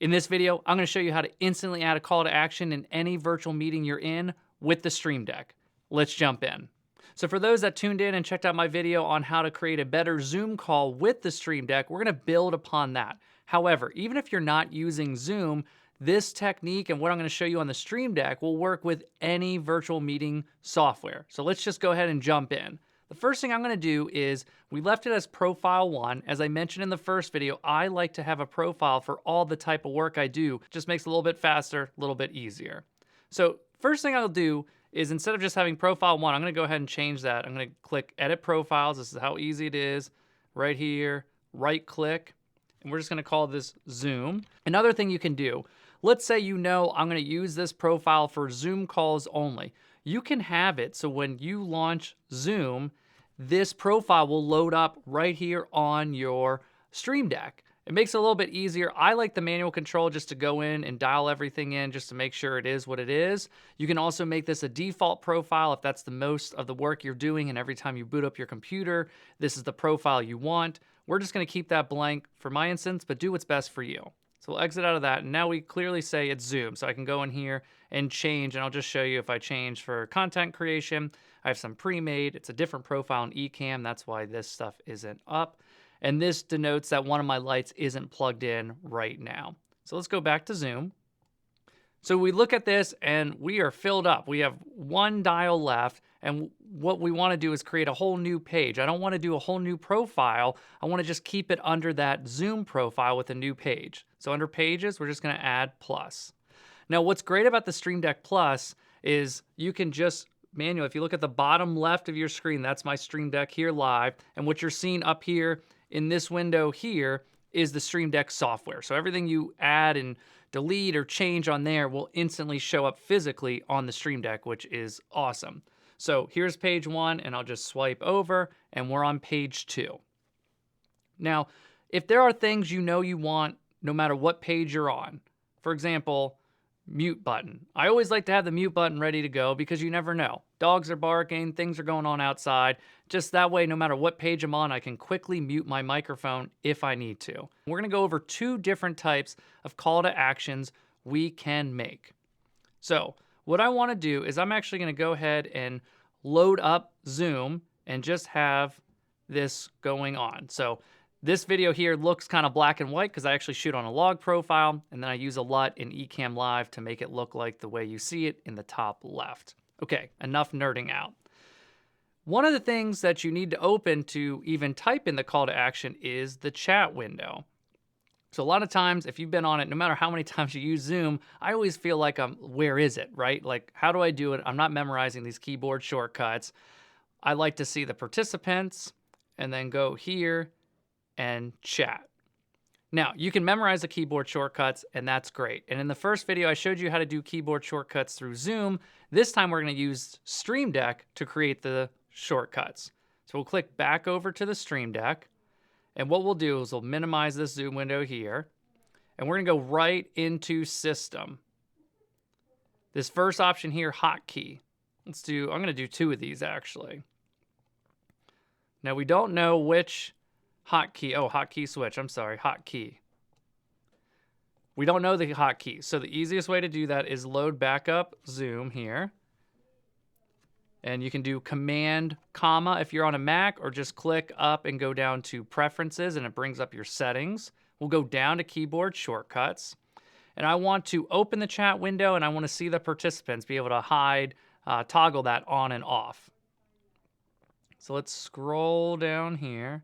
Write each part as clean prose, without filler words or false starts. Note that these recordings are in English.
In this video, I'm going to show you how to instantly add a call to action in any virtual meeting you're in with the Stream Deck. Let's jump in. So for those that tuned in and checked out my video on how to create a better Zoom call with the Stream Deck, we're going to build upon that. However, even if you're not using Zoom, this technique and what I'm going to show you on the Stream Deck will work with any virtual meeting software. So let's just go ahead and jump in. The first thing I'm going to do is, we left it as profile 1. As I mentioned in the first video, I like to have a profile for all the type of work I do. Just makes it a little bit faster, a little bit easier. So first thing I'll do is, instead of just having profile 1, I'm going to go ahead and change that. I'm going to click Edit Profiles. This is how easy it is. Right here, right click, and we're just going to call this Zoom. Another thing you can do, let's say I'm going to use this profile for Zoom calls only. You can have it so when you launch Zoom, this profile will load up right here on your Stream Deck. It makes it a little bit easier. I like the manual control just to go in and dial everything in just to make sure it is what it is. You can also make this a default profile if that's the most of the work you're doing, and every time you boot up your computer, this is the profile you want. We're just going to keep that blank for my instance, but do what's best for you. So we'll exit out of that, and now we clearly say it's Zoom. So I can go in here and change, and I'll just show you if I change for content creation. I have some pre-made. It's a different profile in Ecamm. That's why this stuff isn't up. And this denotes that one of my lights isn't plugged in right now. So let's go back to Zoom. So we look at this and we are filled up. We have one dial left, and what we want to do is create a whole new page. I don't want to do a whole new profile. I want to just keep it under that Zoom profile with a new page. So under Pages, we're just going to add plus. Now what's great about the Stream Deck Plus is you can just manually, if you look at the bottom left of your screen, that's my Stream Deck here live, and what you're seeing up here in this window here is the Stream Deck software. So everything you add and delete or change on there will instantly show up physically on the Stream Deck, which is awesome. So here's page 1, and I'll just swipe over, and we're on page 2. Now, if there are things you want no matter what page you're on, for example, mute button. I always like to have the mute button ready to go because you never know. Dogs are barking, things are going on outside. Just that way, no matter what page I'm on, I can quickly mute my microphone if I need to. We're going to go over 2 different types of call to actions we can make. So what I want to do is, I'm actually going to go ahead and load up Zoom and just have this going on. So this video here looks kind of black and white because I actually shoot on a log profile, and then I use a LUT in Ecamm Live to make it look like the way you see it in the top left. Okay, enough nerding out. One of the things that you need to open to even type in the call to action is the chat window. So a lot of times, if you've been on it, no matter how many times you use Zoom, I always feel like where is it, right? Like, how do I do it? I'm not memorizing these keyboard shortcuts. I like to see the participants and then go here and chat. Now, you can memorize the keyboard shortcuts, and that's great. And in the first video, I showed you how to do keyboard shortcuts through Zoom. This time, we're going to use Stream Deck to create the shortcuts. So we'll click back over to the Stream Deck, and what we'll do is we'll minimize this Zoom window here, and we're going to go right into System. This first option here, Hotkey. I'm going to do 2 of these, actually. Now, we don't know which hotkey switch. I'm sorry, hotkey. We don't know the hotkey. So the easiest way to do that is load back up Zoom here. And you can do Command, comma if you're on a Mac, or just click up and go down to Preferences, and it brings up your settings. We'll go down to Keyboard Shortcuts. And I want to open the chat window, and I want to see the participants, be able to hide, toggle that on and off. So let's scroll down here.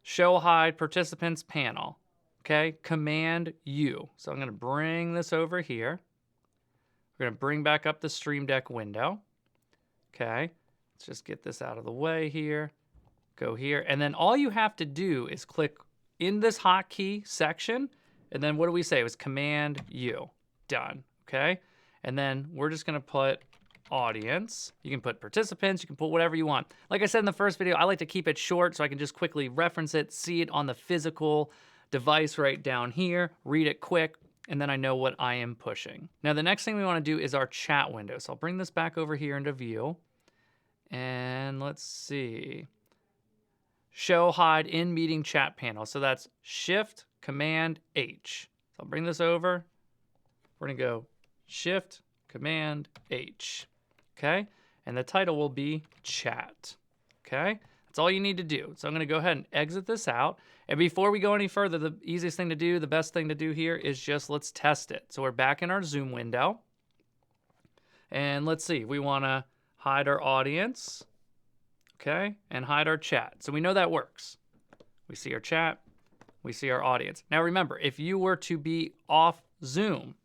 Show hide participants panel. Okay, Command U. So I'm going to bring this over here. We're going to bring back up the Stream Deck window. Okay, let's just get this out of the way here. Go here, and then all you have to do is click in this hotkey section, and then what do we say? It was Command U. Done. Okay, and then we're just going to put audience. You can put participants, you can put whatever you want. Like I said in the first video, I like to keep it short so I can just quickly reference it, see it on the physical device right down here, read it quick, and then I know what I am pushing. Now the next thing we want to do is our chat window. So I'll bring this back over here into view, and let's see. Show hide in meeting chat panel. So that's Shift Command H. I'll bring this over. We're gonna go Shift, Command, H, okay? And the title will be Chat, okay? That's all you need to do. So I'm gonna go ahead and exit this out. And before we go any further, the easiest thing to do, the best thing to do here is just let's test it. So we're back in our Zoom window. And let's see, we wanna hide our audience, okay? And hide our chat. So we know that works. We see our chat, we see our audience. Now remember, if you were to be off Zoom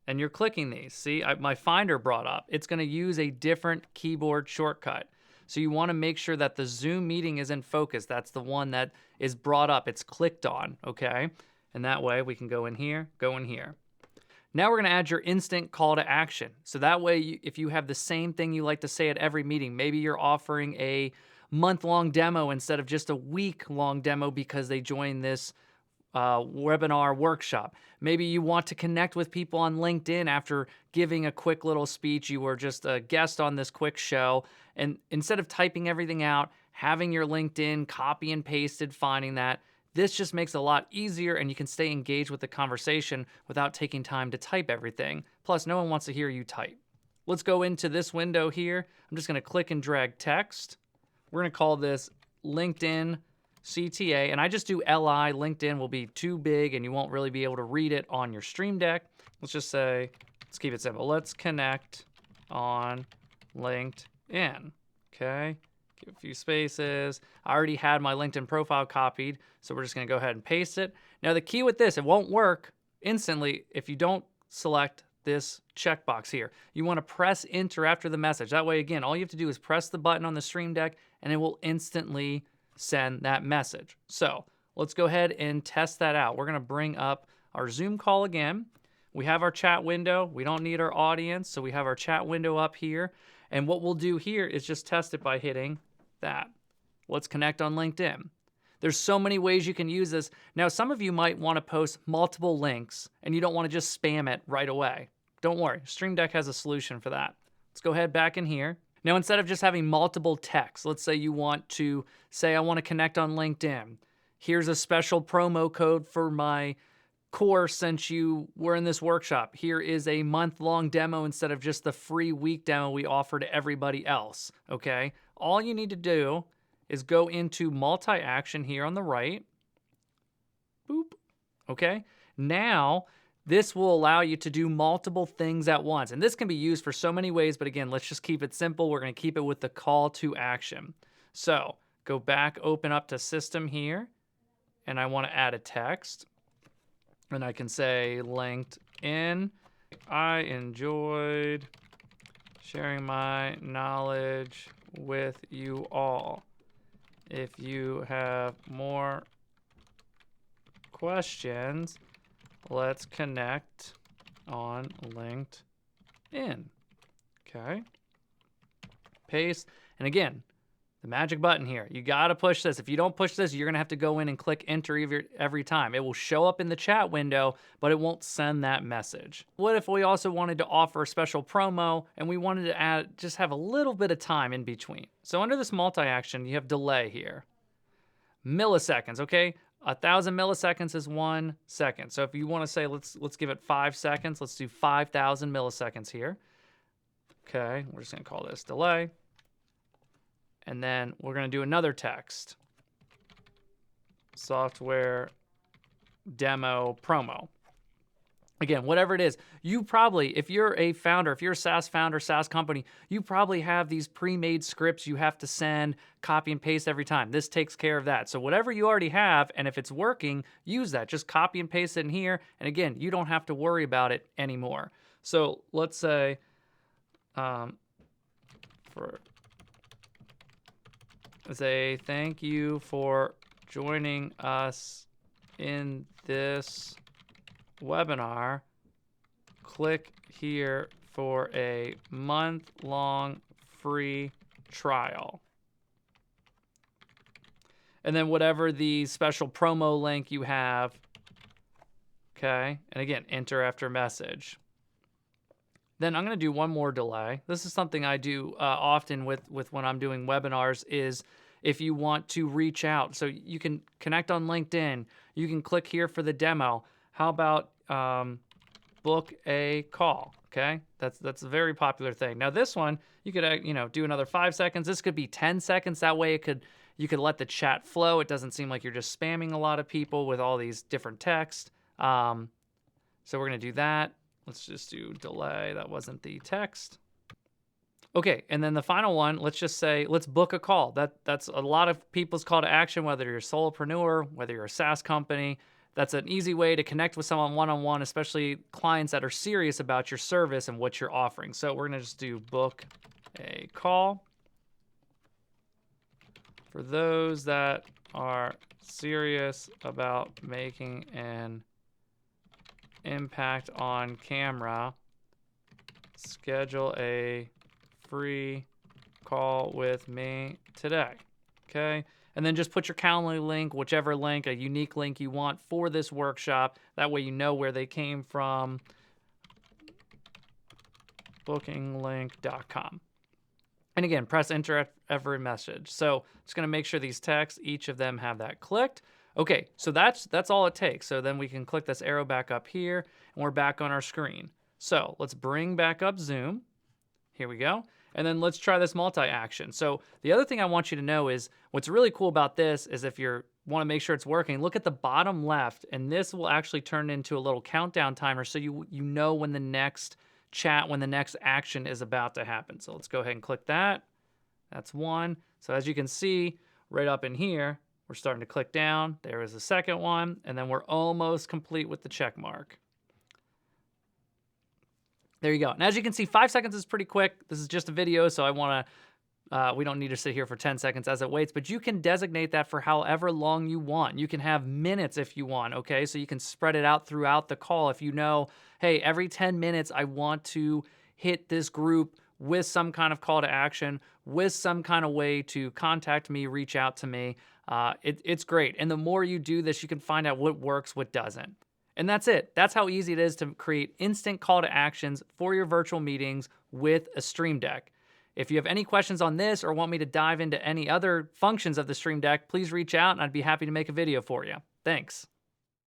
and you're clicking these, see, my Finder brought up, it's gonna use a different keyboard shortcut. So you wanna make sure that the Zoom meeting is in focus. That's the one that is brought up, it's clicked on, okay? And that way we can go in here, go in here. Now we're gonna add your instant call to action. So that way, if you have the same thing you like to say at every meeting, maybe you're offering a month-long demo instead of just a week-long demo because they joined this webinar workshop. Maybe you want to connect with people on LinkedIn after giving a quick little speech. You were just a guest on this quick show. And instead of typing everything out, having your LinkedIn copy and pasted, finding that, this just makes it a lot easier and you can stay engaged with the conversation without taking time to type everything. Plus, no one wants to hear you type. Let's go into this window here. I'm just gonna click and drag text. We're gonna call this LinkedIn CTA, and I just do LI. LinkedIn will be too big and you won't really be able to read it on your Stream Deck. Let's just say, let's keep it simple. Let's connect on LinkedIn, okay? Give a few spaces. I already had my LinkedIn profile copied, so we're just gonna go ahead and paste it. Now the key with this, it won't work instantly if you don't select this checkbox here. You wanna press enter after the message. That way, again, all you have to do is press the button on the Stream Deck and it will instantly send that message. So let's go ahead and test that out. We're gonna bring up our Zoom call again. We have our chat window. We don't need our audience, so we have our chat window up here. And what we'll do here is just test it by hitting that. Let's connect on LinkedIn. There's so many ways you can use this. Now, some of you might want to post multiple links and you don't want to just spam it right away. Don't worry, Stream Deck has a solution for that. Let's go ahead back in here. Now, instead of just having multiple texts, let's say you want to say, I want to connect on LinkedIn. Here's a special promo code for my course since you were in this workshop. Here is a month-long demo instead of just the free week demo we offer to everybody else, okay? All you need to do is go into multi-action here on the right. Boop, okay? Now, this will allow you to do multiple things at once. And this can be used for so many ways, but again, let's just keep it simple. We're gonna keep it with the call to action. So, go back, open up to system here, and I wanna add a text. And I can say LinkedIn, I enjoyed sharing my knowledge with you all. If you have more questions, let's connect on LinkedIn. Okay. Paste. And again, the magic button here. You got to push this. If you don't push this, you're going to have to go in and click enter every time. It will show up in the chat window, but it won't send that message. What if we also wanted to offer a special promo and we wanted to just have a little bit of time in between? So under this multi-action, you have delay here. Milliseconds, okay? 1,000 milliseconds is 1 second. So if you want to say, let's give it 5 seconds, let's do 5,000 milliseconds here. Okay, we're just going to call this delay. And then we're going to do another text. Software demo promo. Again, whatever it is, you probably, if you're a founder, if you're a SaaS founder, SaaS company, you probably have these pre-made scripts you have to send, copy and paste every time. This takes care of that. So whatever you already have, and if it's working, use that. Just copy and paste it in here. And again, you don't have to worry about it anymore. So let's say, thank you for joining us in this webinar. Click here for a month-long free trial. And then whatever the special promo link you have, okay? And again, enter after message. Then I'm going to do one more delay. This is something I do often with when I'm doing webinars is if you want to reach out. So you can connect on LinkedIn. You can click here for the demo. how about book a call? Okay, that's a very popular thing. Now this one, you could do another 5 seconds. This could be 10 seconds. That way you could let the chat flow. It doesn't seem like you're just spamming a lot of people with all these different text. So we're gonna do that. Let's just do delay. That wasn't the text. Okay, and then the final one, let's just say, let's book a call. That's a lot of people's call to action, whether you're a solopreneur, whether you're a SaaS company. That's an easy way to connect with someone one-on-one, especially clients that are serious about your service and what you're offering. So we're gonna just do book a call. For those that are serious about making an impact on camera, schedule a free call with me today. Okay. And then just put your Calendly link, whichever link, a unique link you want for this workshop. That way you know where they came from. Bookinglink.com. And again, press enter at every message. So just gonna make sure these texts, each of them have that clicked. Okay, so that's all it takes. So then we can click this arrow back up here and we're back on our screen. So let's bring back up Zoom. Here we go. And then let's try this multi-action. So the other thing I want you to know is what's really cool about this is if you want to make sure it's working, look at the bottom left, and this will actually turn into a little countdown timer so you know when the next chat, when the next action is about to happen. So let's go ahead and click that. That's one. So as you can see right up in here, we're starting to click down. There is the second one, and then we're almost complete with the check mark. There you go. And as you can see, 5 seconds is pretty quick. This is just a video, so we don't need to sit here for 10 seconds as it waits, but you can designate that for however long you want. You can have minutes if you want, okay? So you can spread it out throughout the call. If you know, hey, every 10 minutes, I want to hit this group with some kind of call to action, with some kind of way to contact me, reach out to me. It's great. And the more you do this, you can find out what works, what doesn't. And that's it. That's how easy it is to create instant call to actions for your virtual meetings with a Stream Deck. If you have any questions on this or want me to dive into any other functions of the Stream Deck, please reach out and I'd be happy to make a video for you. Thanks.